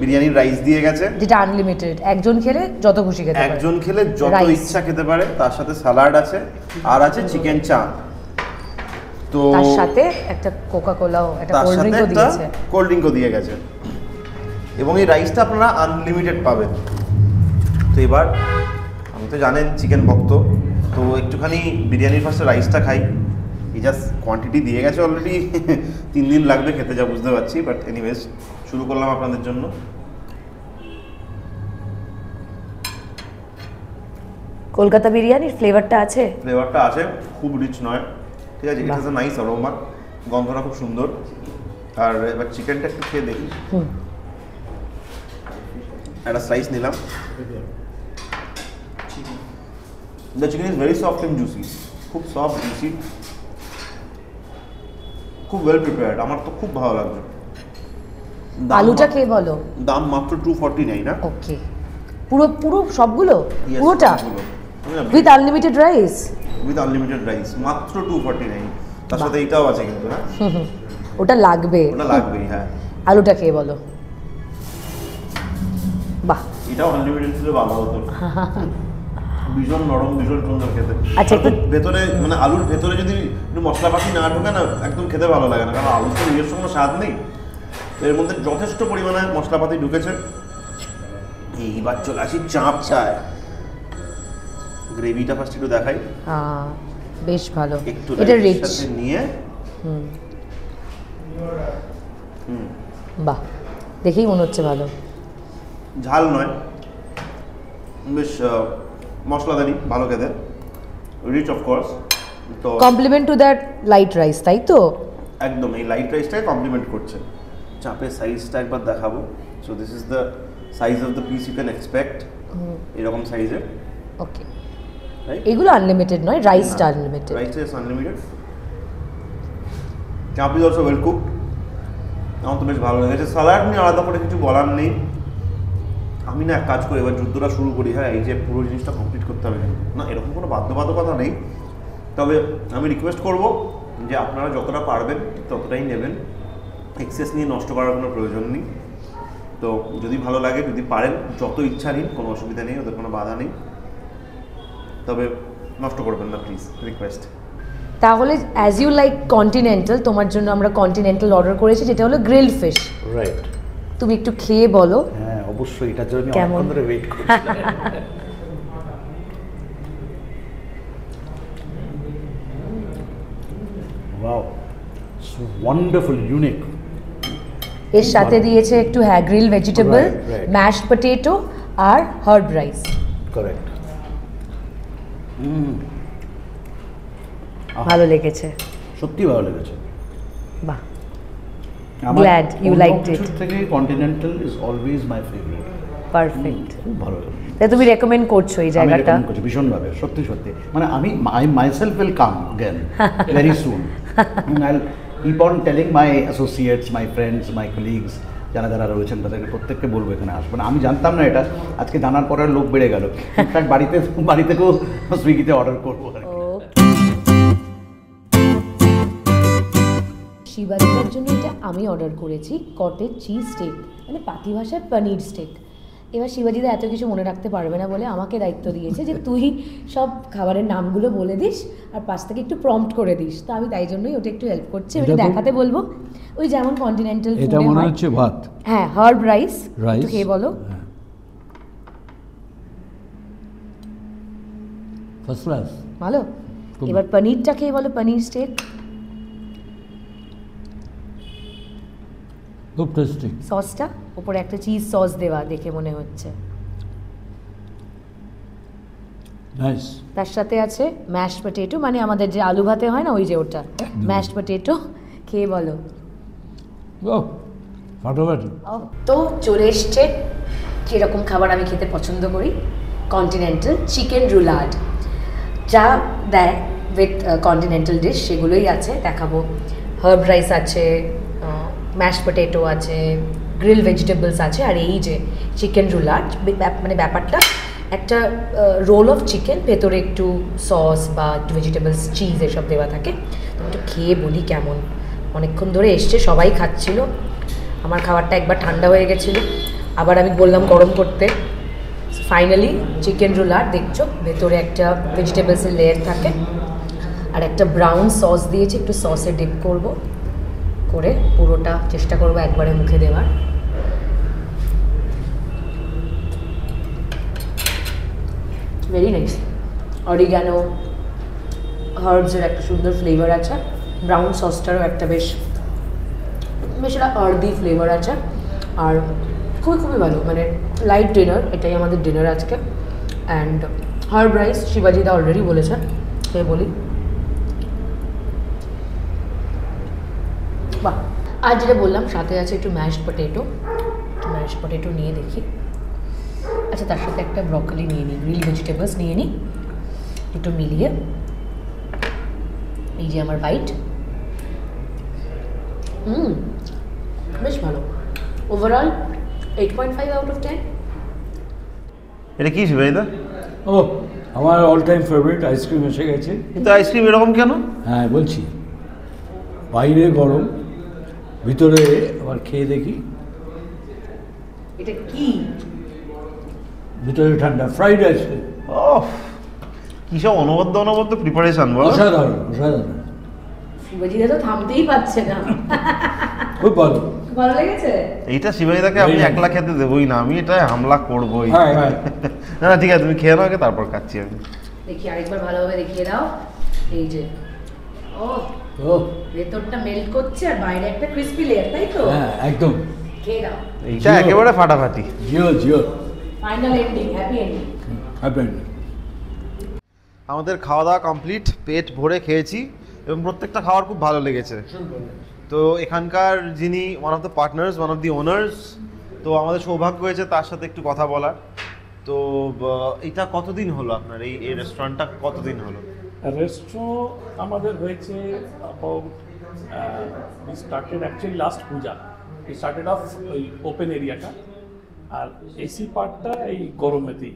বিরিয়ানির রাইস দিয়ে গেছে, যেটা আনলিমিটেড, একজন খেলে যত খুশি খেতে পারে, একজন খেলে যত Rice। ইচ্ছা খেতে পারে। তার সাথে স্যালাড আছে, আর আছে চিকেন চাপ। তো তার সাথে একটা কোকা কোলাও, একটা তার কোল্ড সাথে ড্রিঙ্কও একটা দিয়েছে। কোল্ড ড্রিঙ্কও দিয়ে গেছে, এবং এই রাইসটা আপনারা আনলিমিটেড পাবেন। তো এবার আমি তো জানেন চিকেন ভক্ত, তো একটুখানি বিরিয়ানির ফার্স্টে রাইসটা খাই। এই জাস্ট কোয়ান্টিটি দিয়ে গেছে অলরেডি, 3 দিন লাগবে খেতে, যা বুঝতে পারছি, বাট এনিওয়েজ শুরু করলাম আপনাদের জন্য। কলকাতা বিরিয়ানির ফ্লেভারটা আছে, ফ্লেভারটা আছে, খুব রিচ নয়, ঠিক আছে, it is a nice aroma, গন্ধটা খুব সুন্দর। আর এবার চিকেনটা একটু খেয়ে দেখি। একটা স্লাইস নিলাম। The chicken is very soft and juicy, খুব সফট জুসি, খুব ওয়েল প্রিপেয়ার্ড, আমার তো খুব ভালো লাগছে। আলুটা খেয়ে বলো। দাম মাত্র 249 না? ওকে, পুরো সবগুলো, Yes, পুরোটা সবগুলো। With unlimited rice? With unlimited rice, মাত্র 249। তার সাথে এইটাও আছে কিন্তু, হ্যাঁ ওটা লাগবে, ওটা লাগবেই। হ্যাঁ, আলুটা খেয়ে বলো। বাহ, এটাও আনলিমিটেড ছিল, ভালো হতো। ভীষণ নরম, ভীষণ সুন্দর খেতে। আচ্ছা, একটু ভেতরে মানে আলুর ভেতরে যদি একটু মশলাপাতি না ঢোকে না, একদম খেতে ভালো লাগে না, কারণ আলুর তো নিজস্ব কোনো স্বাদ নেই। তো এর মধ্যে যথেষ্ট পরিমাণে মশলাপাতি ঢুকেছে। এইবার চলে আসি চাপ চায়। গ্রেভিটা ফার্স্ট একটু দেখাই, বেশ ভালো, একটু এটা রাইসের রিচ। সাথে নিয়ে। বাহ, দেখেই মনে হচ্ছে ভালো। ঝাল নয়, বেশ মশলাদারি, ভালো খেতে, রিচ অফকোর্স। তো compliment to that light rice, তাই তো? একদম এই লাইট রাইসটাই কমপ্লিমেন্ট করছে। চাপের সাইজটা একবার দেখাবো। So this is the size of the piece you can expect, এরকম সাইজের। ওকে, রাইট, এগুলো আনলিমিটেড নয়, রাইসটা আনলিমিটেড। রাইসটা ইজ আনলিমিটেড। চাপ ইজ অলসো ওয়েল কুকড, আমার তো বেশ ভালো লেগেছে। স্যালাড নিয়ে আলাদা করে কিছু বলার নেই। আমি না এক কাজ করি, এবার যুদ্ধটা শুরু করি, হ্যাঁ এই যে পুরো জিনিসটা কমপ্লিট করতে হবে না, এরকম কোনো বাধ্যবাধকতা নেই। তবে আমি রিকোয়েস্ট করব যে আপনারা যতটা পারবেন ততটাই নেবেন, এক্সেস নিয়ে নষ্ট করার কোনো প্রয়োজন নেই। তো যদি ভালো লাগে, যদি পারেন, যত ইচ্ছা নিন, কোনো অসুবিধা নেই, ওদের কোনো বাধা নেই, তবে নষ্ট করবেন না প্লিজ, রিকোয়েস্ট। তাহলে অ্যাজ ইউ লাইক কন্টিনেন্টাল, তোমার জন্য আমরা কন্টিনেন্টাল অর্ডার করেছি, যেটা হলো গ্রিলড ফিশ। রাইট, তুমি একটু খেয়ে বলো। হ্যাঁ অবশ্যই, এটার জন্য আমি কেমন? অনেকক্ষণ ধরে ওয়েট করছি। Wow, wonderful, unique. এর সাথে দিয়েছে একটু grill vegetable, Right, right. Mashed potato আর হার্ব রাইস। কারেক্ট। ভালো লেগেছে, সত্যি ভালো লেগেছে। বাহ, আমার Glad you অন্য liked it. কিছুর থেকে continental is always my favourite. Perfect. খুব ভালো লেগেছে। তাই তুমি রেকমেন্ড করছো এই আমি জায়গাটা? recommend করছি ভীষণভাবে, সত্যি সত্যি। মানে আমি myself will come again very soon. I'll keep on telling my associates, my friends, my colleagues, যারা যারা রয়েছেন তাদেরকে প্রত্যেককে বলবো এখানে আসবেন। আমি জানতাম না এটা, আজকে জানার পরে লোক বেড়ে গেল। ইনফ্যাক্ট বাড়ি থেকেও সুইগিতে অর্ডার করবো আর কি। শিবাজিতার জন্য এটা আমি অর্ডার করেছি কটেজ চিজ স্টেক, মানে পাতি ভাষায় পনির স্টেক। এবার শিবাজিদা এত কিছু মনে রাখতে পারবে না বলে আমাকে দায়িত্ব দিয়েছে যে তুই সব খাবারের নামগুলো বলে দিস আর পাশ থেকে একটু প্রম্পট করে দিস। তো আমি তাই জন্যই ওটা একটু হেল্প করছি, আমি দেখাতে বলবো। ওই যেমন কন্টিনেন্টাল এটা মনে হচ্ছে ভাত। হ্যাঁ, হার্ব রাইস, রাইস খেয়ে বলো। ফার্স্ট ক্লাস, ভালো। এবার পনিরটা খেয়ে বলো, পনির স্টেক। খুব টেস্টি। সসটা উপরে একটা চিজ সস দেওয়া দেখে মনে হচ্ছে। নাইস। তার সাথে আছে ম্যাশ পটেটো, মানে আমাদের যে আলু ভাতে হয় না ওই যে ওটা ম্যাশ পটেটো। খেয়ে বলো। ও ফাটাফাটি। তো চলে এসছে যেরকম খাবার আমি খেতে পছন্দ করি, কন্টিনেন্টাল চিকেন রুলাড। যা দেয় উইথ কন্টিনেন্টাল ডিশ সেগুলোই আছে, দেখাবো। হার্ব রাইস আছে, ম্যাশ পটেটো আছে, গ্রিল ভেজিটেবলস আছে, আর এই যে চিকেন রুলাড, মানে ব্যাপারটা একটা রোল অফ চিকেন, ভেতরে একটু সস বা একটু ভেজিটেবলস চিজ এসব দেওয়া থাকে। তো একটু খেয়ে বলি কেমন। অনেকক্ষণ ধরে এসছে, সবাই খাচ্ছিল, আমার খাবারটা একবার ঠান্ডা হয়ে গেছিলো, আবার আমি বললাম গরম করতে। ফাইনালি চিকেন রুলাড দেখছো, ভেতরে একটা ভেজিটেবলসের লেয়ার থাকে আর একটা ব্রাউন সস দিয়েছি, একটু সসে ডিপ করব, করে পুরোটা চেষ্টা করবো একবারে মুখে দেওয়ার। Very nice. অরিগ্যানো হার্বসের একটা সুন্দর ফ্লেভার আছে, ব্রাউন সসটারও একটা বেশ একটা আর্দি ফ্লেভার আছে, আর খুবই খুবই ভালো, মানে লাইট ডিনার, এটাই আমাদের ডিনার আজকে। অ্যান্ড হার্ব রাইস শিবাজিদা অলরেডি বলেছে, সে বলি বাহ। আর যেটা বললাম সাথে আছে একটু ম্যাশড পটেটো, ম্যাশড পটেটো নিয়ে দেখি। আচ্ছা, তার সাথে একটা ব্রকলি নিয়ে নিই, গ্রিল ভেজিটেবলস নিয়ে নিই, দুটো মিলিয়ে। এই যে আমার বাইট, বেশ ভালো। Overall 8.5 out of 10। এটা কি শিবাইদা? ও আমার অল টাইম ফেভারিট আইসক্রিম এসে গেছে। কিন্তু আইসক্রিম এরকম কেন? হ্যাঁ বলছি, বাইরে গরম, ভিতরে আবার খেয়ে দেখি, এটা কি? ভিতরে ঠান্ডা, ফ্রাইড আইসক্রিম। ওহ, কি সব অনবদ্য প্রিপারেশন বলো। অসাধারণ অসাধারণ, শিবাজিদা তো থামতেই পারছে না। খুব ভালো। ভালো লেগেছে? এইটা শিবাইদাকে আমি একলা খেতে দেবই না, আমি এটা হামলা করবোই। হ্যাঁ হ্যাঁ, না না ঠিক আছে, তুমি খেয়ে নাও আগে, তারপর খাচ্ছি আমি। দেখি আরেকবার ভালোভাবে দেখিয়ে দাও। এই যে ও ও ভেতরটা মেল্ট করছে আর বাইরে একটা ক্রিসপি লেয়ার, তাই তো? হ্যাঁ একদম, খেয়ে দাও। এইটা একেবারে ফাটাফাটি। Jio Jio, final ending, happy ending. Happen. আমাদের খাওয়া দাওয়া কমপ্লিট, পেট ভরে খেয়েছি এবং প্রত্যেকটা খাবার খুব ভালো লেগেছে। তো এখানকার যিনি one of the partners, one of the owners, তো আমাদের সৌভাগ্য হয়েছে তার সাথে একটু কথা বলার। তো এটা কতদিন হলো আপনার এই রেস্টুরেন্টটা কতদিন হলো? রেস্ট্রো আমাদের হয়েছে about we started actually last Puja, we started off ওই ওপেন এরিয়াটা, আর এসি পার্টটা এই গরমেতেই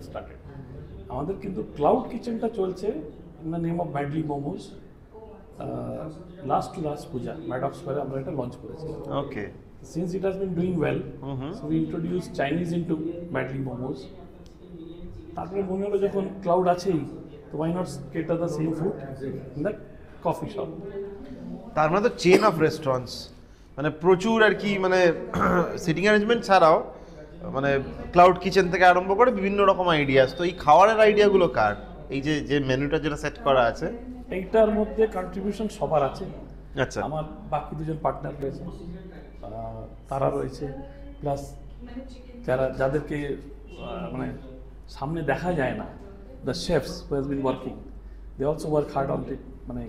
স্টার্টেড। আমাদের কিন্তু ক্লাউড কিচেনটা চলছে in the name of Madly Momos. Last Puja Maddox স্কোয়ারে আমরা এটা লঞ্চ করেছি। ওকে। Since it has been doing well, so we introduced Chinese into Madly Momos. তারপরে মনে হলো যখন ক্লাউড আছেই, তো why not cater the same food in the coffee shop? তার মানে তো চেন অফ রেস্টুরেন্টস, মানে প্রচুর আর কি, মানে সিটিং অ্যারেঞ্জমেন্ট ছাড়াও মানে ক্লাউড কিচেন থেকে আরম্ভ করে বিভিন্ন রকম আইডিয়াস। তো এই খাবারের আইডিয়াগুলো কার? এই যে যে মেনুটা যেটা সেট করা আছে, এইটার মধ্যে কন্ট্রিবিউশন সবার আছে। আচ্ছা, আমার বাকি দুজন পার্টনার রয়েছে, তারা রয়েছে, প্লাস যাদেরকে মানে সামনে দেখা যায় না, the chefs who has been working, they also work hard on it, মানে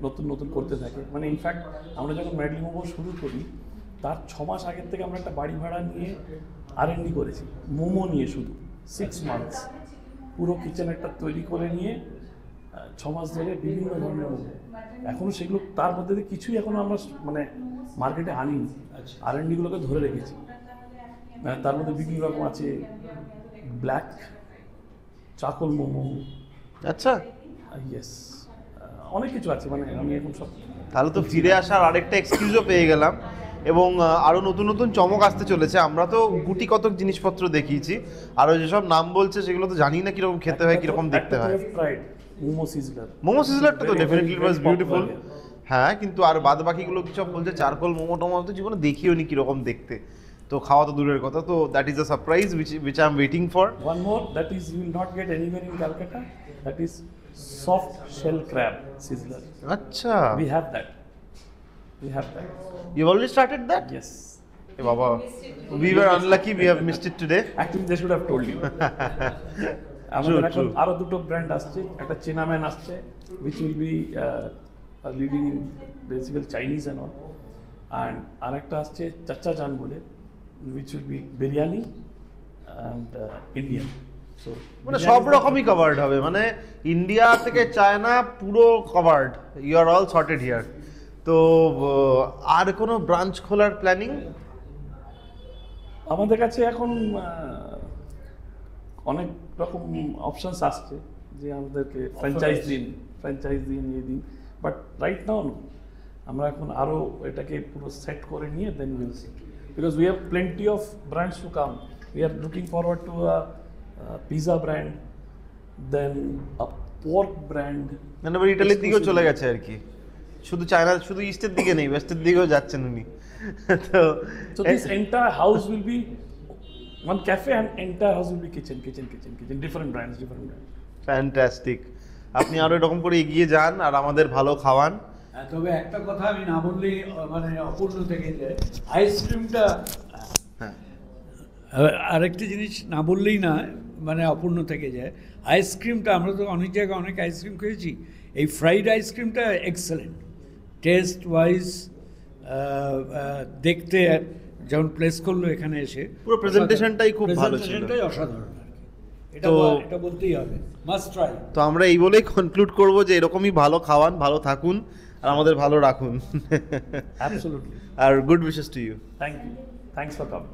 নতুন নতুন করতে থাকে। মানে ইনফ্যাক্ট আমরা যখন ম্যাডলি মোমো শুরু করি তার 6 মাস আগের থেকে আমরা একটা বাড়ি ভাড়া নিয়ে R&D করেছি মোমো নিয়ে, শুধু 6 মান্থস পুরো কিচেন একটা তৈরি করে নিয়ে 6 মাস ধরে বিভিন্ন ধরনের মোমো। এখনও সেগুলো, তার মধ্যে দিয়ে কিছুই এখনও আমরা মানে মার্কেটে আনিনি, R&Dগুলোকে ধরে রেখেছি। তার মধ্যে বিভিন্ন রকম আছে, ব্ল্যাক চাকল মোমো, আচ্ছা, ইয়েস, অনেক কিছু আছে, মানে আমি এখন সব। তাহলে তো ফিরে আসার আরেকটা এক্সকিউজও পেয়ে গেলাম, এবং আরও নতুন নতুন চমক আসতে চলেছে। আমরা তো গুটি কতক জিনিসপত্র দেখিয়েছি, আরও যেসব নাম বলছে সেগুলো তো জানি না কীরকম খেতে হয়, কীরকম দেখতে হয়। মোমো সিজলার, মোমো সিজলারটা তো ডেফিনেটলি ওয়াজ বিউটিফুল, হ্যাঁ, কিন্তু আর বাদ বাকিগুলো কি সব বলছে চারকোল মোমো টোমো, তো জীবনে দেখিও নি কীরকম দেখতে, তো খাওয়া তো দূরের কথা। তো that is a surprise which I am waiting for. one more that is you will not get anywhere in Calcutta, that is soft shell crab sizzler. আচ্ছা, We have that. you already started that? Yes. Hey Baba, we were unlucky, we have missed it today. Actually, they should have told you. আমাদের এখন true. আরো দুটো brand আসছে, একটা চিনাম্যান আসছে which will be leading in basically Chinese and all, and আরেকটা আসছে চাচা জান বলে which will be biryani and Indian. So মানে সব রকমই কভার্ড হবে, মানে ইন্ডিয়া থেকে চায়না পুরো covered, you are all sorted here. তো আর কোনো ব্রাঞ্চ খোলার প্ল্যানিং? আমাদের কাছে এখন অনেক রকম অপশনস আসছে যে আমাদেরকে ফ্র্যাঞ্চাইজ দিন ইয়ে দিন, বাট রাইট নাও আমরা এখন আরও এটাকে পুরো সেট করে নিয়ে then will see, because we have plenty of brands to come. We are looking forward to a pizza brand, then a pork brand. মানে এবার ইটালির দিকেও চলে গেছে আর কি, শুধু চায়না, শুধু ইস্টের দিকে নেই, ওয়েস্টের দিকেও যাচ্ছেন উনি। তো So this entire house will be one cafe and entire house will be kitchen, different brands. Fantastic, আপনি আরো এরকম করে এগিয়ে যান আর আমাদের ভালো খাওয়ান। তবে একটা কথা আমি না বললেই মানে অপূর্ণ থেকে যায়, আইসক্রিমটা হ্যাঁ। আরেকটা জিনিস না বললেই না মানে অপূর্ণ থেকে যায়। আইসক্রিমটা আমরা তো অনেক জায়গায় অনেক আইসক্রিম খেয়েছি, এই ফ্রাইড আইসক্রিমটা এক্সেলেন্ট টেস্ট ওয়াইজ, দেখতে যেমন প্লেস করলো এখানে এসে পুরো প্রেজেন্টেশনটাই খুব ভালো ছিল। প্রেজেন্টেশনটাই অসাধারণ আর কি, এটা তো- এটা বলতেই হবে, মাস্ট ট্রাই। তো আমরা এই বলেই কনক্লুড করব যে এরকমই ভালো খাওয়ান, ভালো থাকুন আর আমাদের ভালো রাখুন। Absolutely. আর good wishes to you. Thank you. Thanks for coming.